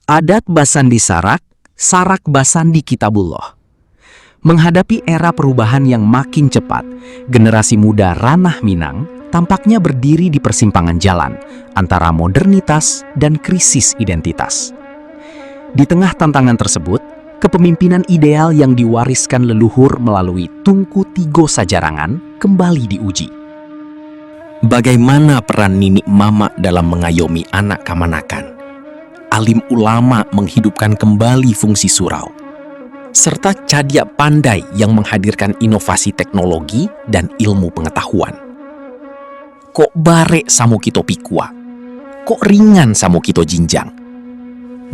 Adat Basandi Sarak, Sarak Basandi Kitabullah. Menghadapi era perubahan yang makin cepat, generasi muda Ranah Minang tampaknya berdiri di persimpangan jalan antara modernitas dan krisis identitas. Di tengah tantangan tersebut, kepemimpinan ideal yang diwariskan leluhur melalui Tungku Tigo Sajarangan kembali diuji. Bagaimana peran Nini Mama dalam mengayomi anak kamanakan? Alim ulama menghidupkan kembali fungsi surau, serta Cadia Pandai yang menghadirkan inovasi teknologi dan ilmu pengetahuan. Kok bare samo kito pikua? Kok ringan samo kito jinjang?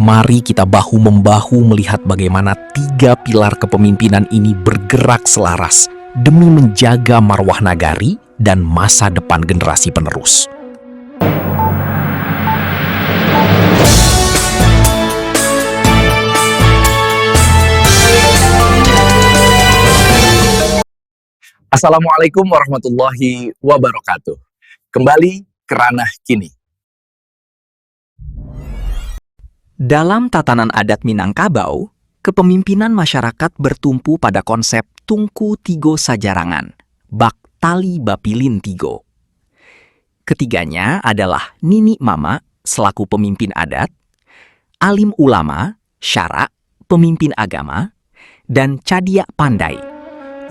Mari kita bahu-membahu melihat bagaimana tiga pilar kepemimpinan ini bergerak selaras demi menjaga marwah nagari dan masa depan generasi penerus. Assalamualaikum warahmatullahi wabarakatuh. Kembali ke Ranah Kini. Dalam tatanan adat Minangkabau, kepemimpinan masyarakat bertumpu pada konsep Tungku Tigo Sajarangan, Bak Tali Bapilin Tigo. Ketiganya adalah Nini Mama selaku pemimpin adat, Alim Ulama, Syara, pemimpin agama, dan Cadia Pandai,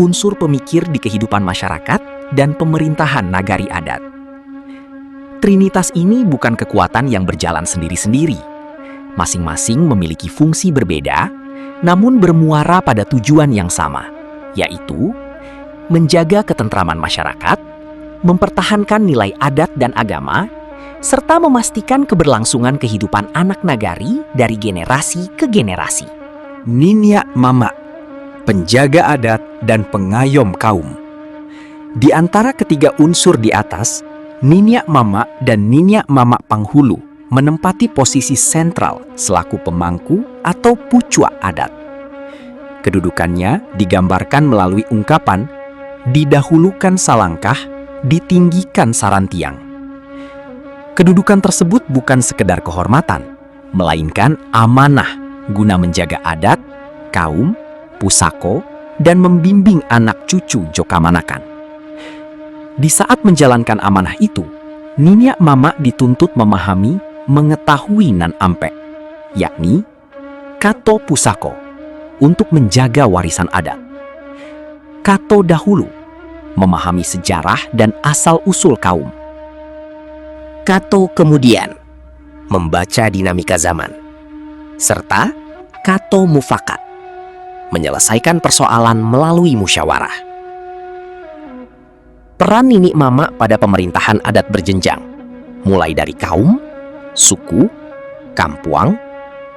unsur pemikir di kehidupan masyarakat dan pemerintahan nagari adat. Trinitas ini bukan kekuatan yang berjalan sendiri-sendiri. Masing-masing memiliki fungsi berbeda, namun bermuara pada tujuan yang sama, yaitu menjaga ketentraman masyarakat, mempertahankan nilai adat dan agama, serta memastikan keberlangsungan kehidupan anak nagari dari generasi ke generasi. Nini Mama, penjaga adat dan pengayom kaum. Di antara ketiga unsur di atas, Nini Mama dan Nini Mama Panghulu menempati posisi sentral selaku pemangku atau pucua adat. Kedudukannya digambarkan melalui ungkapan didahulukan salangkah, ditinggikan sarantiang. Kedudukan tersebut bukan sekedar kehormatan, melainkan amanah guna menjaga adat, kaum, pusako, dan membimbing anak cucu Jokamanakan. Di saat menjalankan amanah itu, Nini Mama dituntut memahami, mengetahui nan ampe, yakni kato pusako, untuk menjaga warisan adat. Kato dahulu, memahami sejarah dan asal-usul kaum. Kato kemudian, membaca dinamika zaman. Serta kato mufakat, menyelesaikan persoalan melalui musyawarah. Peran Nini Mama pada pemerintahan adat berjenjang, mulai dari kaum, suku, kampuang,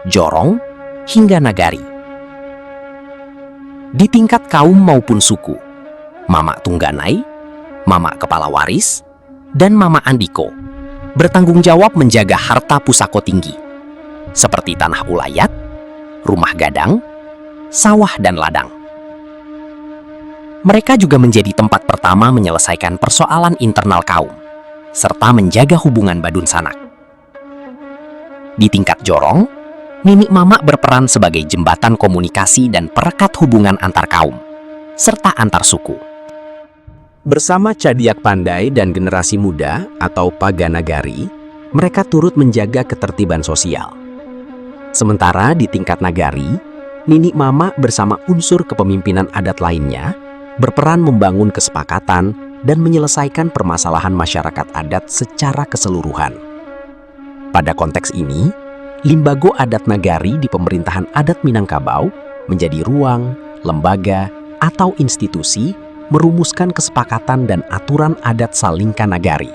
jorong, hingga nagari. Di tingkat kaum maupun suku, Mama Tungganai, Mama Kepala Waris, dan Mama Andiko bertanggung jawab menjaga harta pusako tinggi, seperti tanah ulayat, rumah gadang, sawah dan ladang. Mereka juga menjadi tempat pertama menyelesaikan persoalan internal kaum, serta menjaga hubungan badun sanak. Di tingkat jorong, Nini Mama berperan sebagai jembatan komunikasi dan perekat hubungan antar kaum, serta antar suku. Bersama Cadiak Pandai dan generasi muda atau Paganagari, mereka turut menjaga ketertiban sosial. Sementara di tingkat nagari, Nini Mama bersama unsur kepemimpinan adat lainnya berperan membangun kesepakatan dan menyelesaikan permasalahan masyarakat adat secara keseluruhan. Pada konteks ini, Limbago Adat Nagari di pemerintahan adat Minangkabau menjadi ruang, lembaga, atau institusi merumuskan kesepakatan dan aturan adat Salingka Nagari.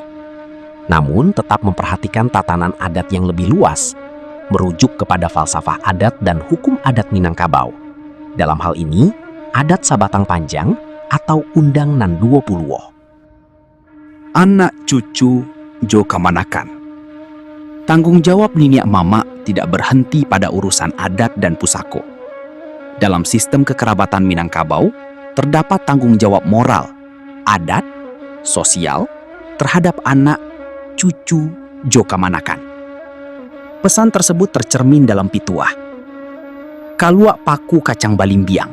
Namun tetap memperhatikan tatanan adat yang lebih luas, merujuk kepada falsafah adat dan hukum adat Minangkabau. Dalam hal ini, adat Sabatang Panjang atau Undang Nan 20. Anak cucu Jokamanakan. Tanggung jawab Nini Mama tidak berhenti pada urusan adat dan pusako. Dalam sistem kekerabatan Minangkabau, terdapat tanggung jawab moral, adat, sosial, terhadap anak cucu Jokamanakan. Pesan tersebut tercermin dalam pituah. Kaluak paku kacang balimbiang,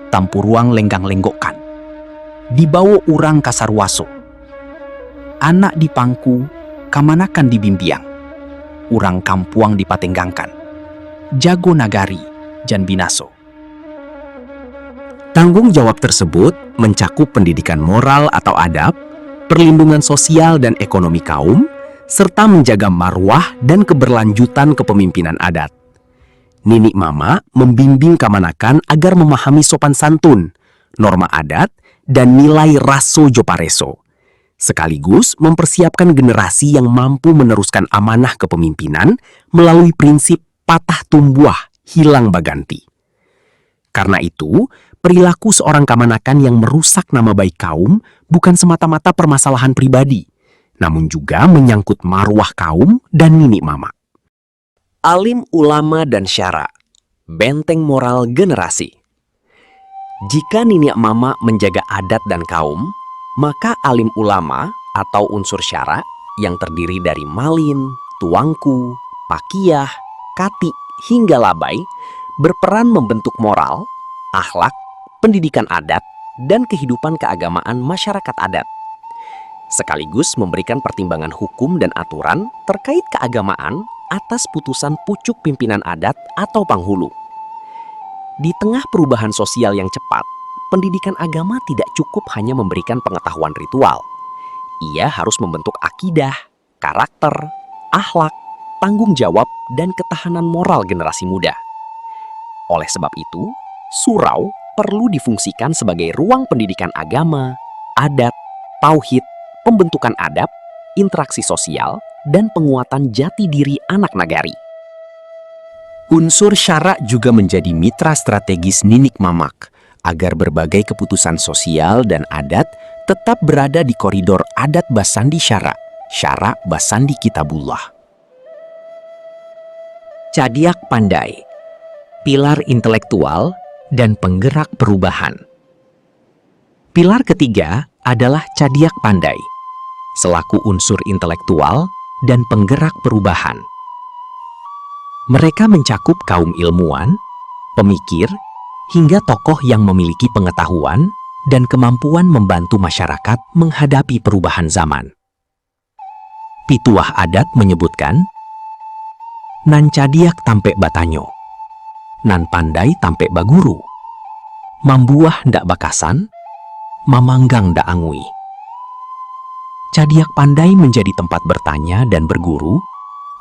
tampuruang lenggang-lenggokkan, dibawa urang kasarwaso. Anak di pangku, kamanakan di bimbiang, urang kampuang dipatenggangkan, jago nagari, jan binaso. Tanggung jawab tersebut mencakup pendidikan moral atau adab, perlindungan sosial dan ekonomi kaum, serta menjaga marwah dan keberlanjutan kepemimpinan adat. Nini Mama membimbing kamanakan agar memahami sopan santun, norma adat, dan nilai raso jopareso, sekaligus mempersiapkan generasi yang mampu meneruskan amanah kepemimpinan melalui prinsip patah tumbuh, hilang baganti. Karena itu, perilaku seorang kamanakan yang merusak nama baik kaum bukan semata-mata permasalahan pribadi, namun juga menyangkut marwah kaum dan Nini Mama. Alim ulama dan syara, benteng moral generasi. Jika Nini Mama menjaga adat dan kaum, maka alim ulama atau unsur syara yang terdiri dari malin, tuangku, pakiyah, kati, hingga labai berperan membentuk moral, akhlak, pendidikan adat, dan kehidupan keagamaan masyarakat adat, sekaligus memberikan pertimbangan hukum dan aturan terkait keagamaan atas putusan pucuk pimpinan adat atau panghulu. Di tengah perubahan sosial yang cepat, pendidikan agama tidak cukup hanya memberikan pengetahuan ritual. Ia harus membentuk akidah, karakter, akhlak, tanggung jawab, dan ketahanan moral generasi muda. Oleh sebab itu, surau perlu difungsikan sebagai ruang pendidikan agama, adat, tauhid, pembentukan adab, interaksi sosial, dan penguatan jati diri anak nagari. Unsur syara juga menjadi mitra strategis Ninik Mamak agar berbagai keputusan sosial dan adat tetap berada di koridor adat Basandi Syara, Syara Basandi Kitabullah. Cadiak pandai, pilar intelektual dan penggerak perubahan. Pilar ketiga adalah cadiak pandai, selaku unsur intelektual dan penggerak perubahan. Mereka mencakup kaum ilmuwan, pemikir, hingga tokoh yang memiliki pengetahuan dan kemampuan membantu masyarakat menghadapi perubahan zaman. Pituah adat menyebutkan, nan cadiak tampe batanyo, nan pandai tampe baguru, mambuah ndak bakasan, mamanggang ndak angui. Cadiak pandai menjadi tempat bertanya dan berguru,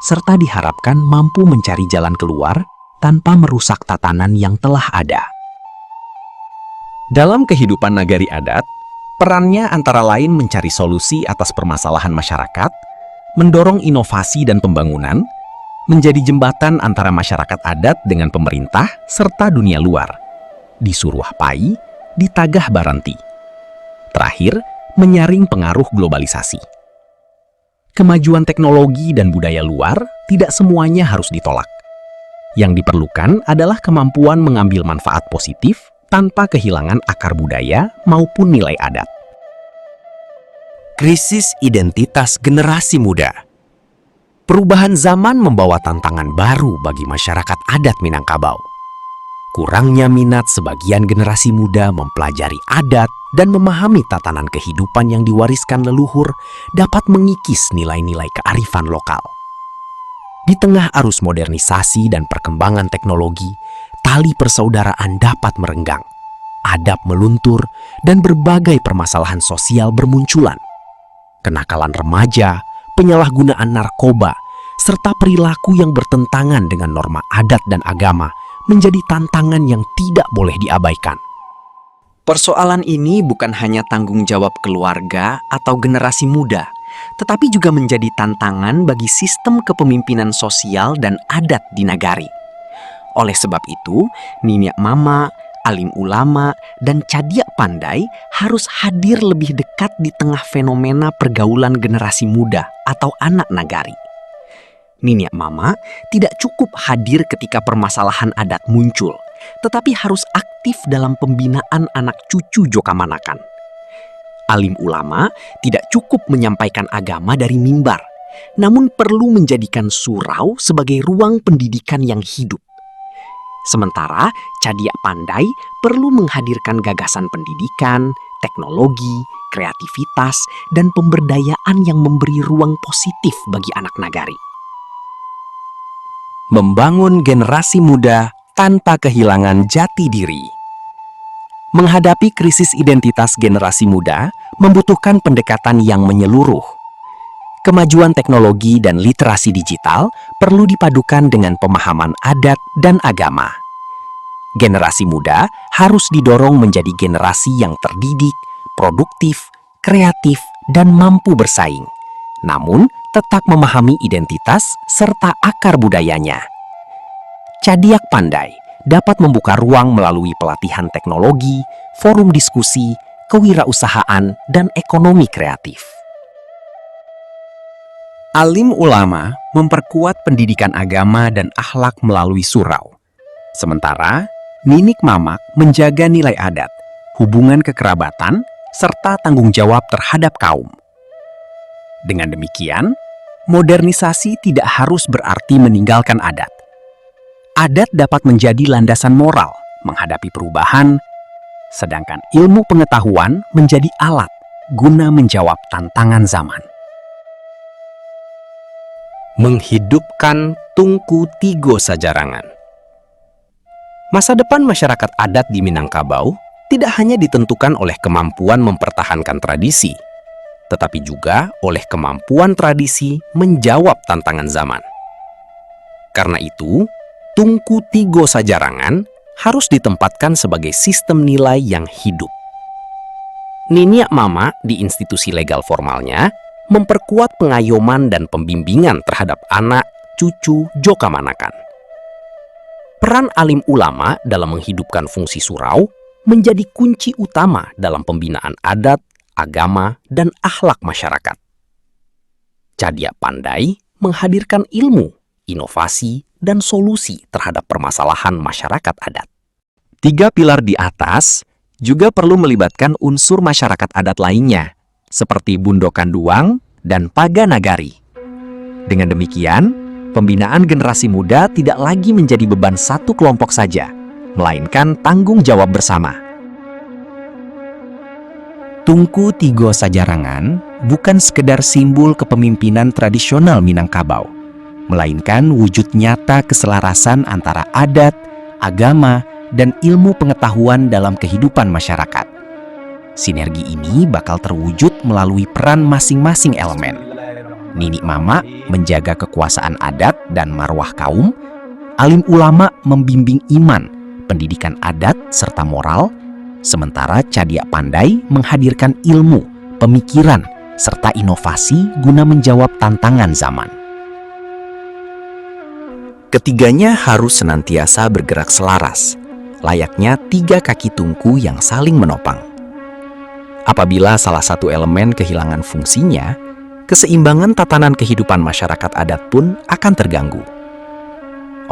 serta diharapkan mampu mencari jalan keluar tanpa merusak tatanan yang telah ada. Dalam kehidupan nagari adat, perannya antara lain mencari solusi atas permasalahan masyarakat, mendorong inovasi dan pembangunan, menjadi jembatan antara masyarakat adat dengan pemerintah serta dunia luar, di Suruh Pai, di Tagah Baranti. Terakhir, menyaring pengaruh globalisasi. Kemajuan teknologi dan budaya luar tidak semuanya harus ditolak. Yang diperlukan adalah kemampuan mengambil manfaat positif tanpa kehilangan akar budaya maupun nilai adat. Krisis identitas generasi muda. Perubahan zaman membawa tantangan baru bagi masyarakat adat Minangkabau. Kurangnya minat sebagian generasi muda mempelajari adat dan memahami tatanan kehidupan yang diwariskan leluhur dapat mengikis nilai-nilai kearifan lokal. Di tengah arus modernisasi dan perkembangan teknologi, tali persaudaraan dapat merenggang, adab meluntur, dan berbagai permasalahan sosial bermunculan. Kenakalan remaja, penyalahgunaan narkoba, serta perilaku yang bertentangan dengan norma adat dan agama menjadi tantangan yang tidak boleh diabaikan. Persoalan ini bukan hanya tanggung jawab keluarga atau generasi muda, tetapi juga menjadi tantangan bagi sistem kepemimpinan sosial dan adat di nagari. Oleh sebab itu, Nini Mama, alim ulama, dan cadiak pandai harus hadir lebih dekat di tengah fenomena pergaulan generasi muda atau anak nagari. Nini Mama tidak cukup hadir ketika permasalahan adat muncul, tetapi harus aktif dalam pembinaan anak cucu Jokamanakan. Alim ulama tidak cukup menyampaikan agama dari mimbar, namun perlu menjadikan surau sebagai ruang pendidikan yang hidup. Sementara Cadiak Pandai perlu menghadirkan gagasan pendidikan, teknologi, kreativitas, dan pemberdayaan yang memberi ruang positif bagi anak nagari. Membangun generasi muda tanpa kehilangan jati diri. Menghadapi krisis identitas generasi muda membutuhkan pendekatan yang menyeluruh. Kemajuan teknologi dan literasi digital perlu dipadukan dengan pemahaman adat dan agama. Generasi muda harus didorong menjadi generasi yang terdidik, produktif, kreatif, dan mampu bersaing, namun tetap memahami identitas serta akar budayanya. Cadiak Pandai dapat membuka ruang melalui pelatihan teknologi, forum diskusi, kewirausahaan, dan ekonomi kreatif. Alim ulama memperkuat pendidikan agama dan akhlak melalui surau. Sementara, Ninik Mamak menjaga nilai adat, hubungan kekerabatan, serta tanggung jawab terhadap kaum. Dengan demikian, modernisasi tidak harus berarti meninggalkan adat. Adat dapat menjadi landasan moral menghadapi perubahan, sedangkan ilmu pengetahuan menjadi alat guna menjawab tantangan zaman. Menghidupkan Tungku Tigo Sajarangan. Masa depan masyarakat adat di Minangkabau tidak hanya ditentukan oleh kemampuan mempertahankan tradisi, tetapi juga oleh kemampuan tradisi menjawab tantangan zaman. Karena itu, Tungku Tigo Sajarangan harus ditempatkan sebagai sistem nilai yang hidup. Niniak Mama di institusi legal formalnya memperkuat pengayoman dan pembimbingan terhadap anak, cucu, joka manakan. Peran alim ulama dalam menghidupkan fungsi surau menjadi kunci utama dalam pembinaan adat, agama, dan akhlak masyarakat. Cadiak Pandai menghadirkan ilmu, inovasi, dan solusi terhadap permasalahan masyarakat adat. 3 pilar di atas juga perlu melibatkan unsur masyarakat adat lainnya, seperti Bundokan Duang dan Paga Nagari. Dengan demikian, pembinaan generasi muda tidak lagi menjadi beban satu kelompok saja, melainkan tanggung jawab bersama. Tungku Tigo Sajarangan bukan sekedar simbol kepemimpinan tradisional Minangkabau, melainkan wujud nyata keselarasan antara adat, agama, dan ilmu pengetahuan dalam kehidupan masyarakat. Sinergi ini bakal terwujud melalui peran masing-masing elemen. Ninik Mama menjaga kekuasaan adat dan marwah kaum, alim ulama membimbing iman, pendidikan adat, serta moral, sementara Cadiak Pandai menghadirkan ilmu, pemikiran, serta inovasi guna menjawab tantangan zaman. Ketiganya harus senantiasa bergerak selaras, layaknya 3 kaki tungku yang saling menopang. Apabila salah satu elemen kehilangan fungsinya, keseimbangan tatanan kehidupan masyarakat adat pun akan terganggu.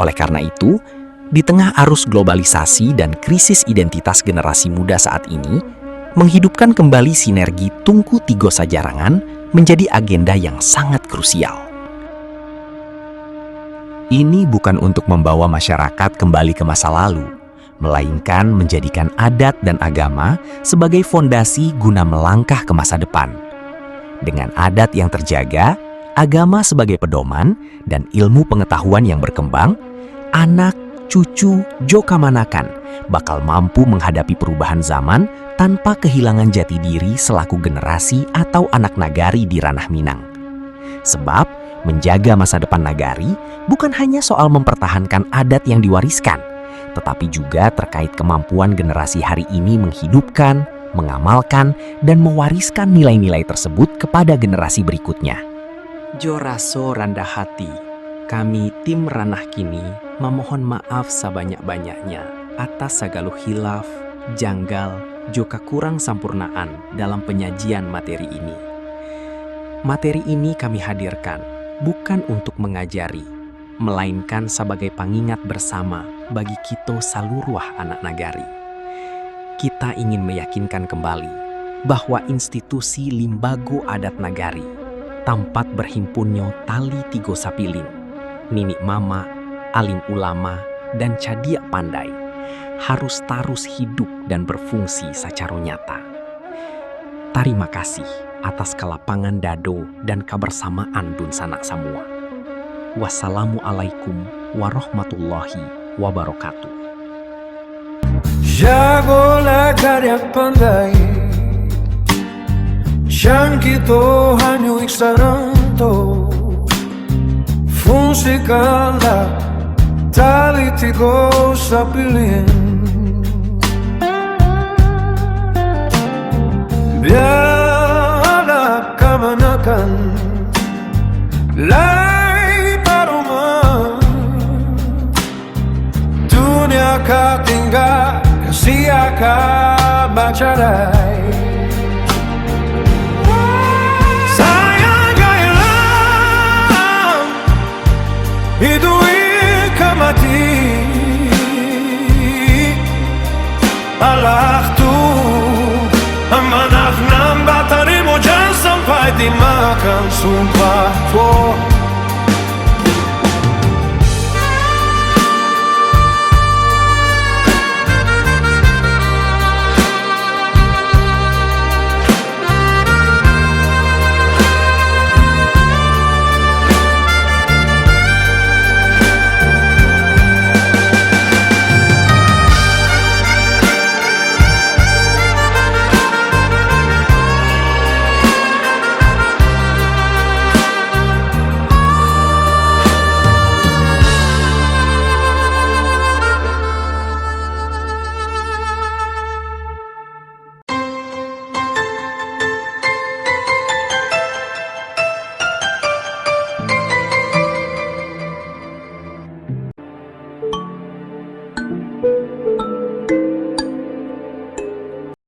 Oleh karena itu, di tengah arus globalisasi dan krisis identitas generasi muda saat ini, menghidupkan kembali sinergi Tungku Tigo Sajarangan menjadi agenda yang sangat krusial. Ini bukan untuk membawa masyarakat kembali ke masa lalu, melainkan menjadikan adat dan agama sebagai fondasi guna melangkah ke masa depan. Dengan adat yang terjaga, agama sebagai pedoman, dan ilmu pengetahuan yang berkembang, anak, cucu, joka manakan bakal mampu menghadapi perubahan zaman tanpa kehilangan jati diri selaku generasi atau anak nagari di ranah Minang. Sebab, menjaga masa depan nagari bukan hanya soal mempertahankan adat yang diwariskan, tetapi juga terkait kemampuan generasi hari ini menghidupkan, mengamalkan, dan mewariskan nilai-nilai tersebut kepada generasi berikutnya. Joraso Randa Hati, kami tim Ranah Kini memohon maaf sebanyak-banyaknya atas segala hilaf, janggal, juga kurang sampurnaan dalam penyajian materi ini. Materi ini kami hadirkan bukan untuk mengajari, melainkan sebagai pengingat bersama bagi kita saluruh anak nagari. Kita ingin meyakinkan kembali bahwa institusi Limbago Adat Nagari tempat berhimpunnya tali tigo sapilin, nini mama, alim ulama, dan cadia pandai harus terus hidup dan berfungsi secara nyata. Terima kasih atas kelapangan dado dan kebersamaan dun sanak semua. Wassalamualaikum warahmatullahi wabarakatuh. Jagolah karya pandai, jangan kita hanya iksaranto. Fungsikanlah tali tigo sapilin, biarlah kemenangan lai paruma. Dunia kau tinggal, siapa bacarai. Sayang gailah hidup mati, Allah tu amanah nambah tarimu jangan sampai dimakan sumpah.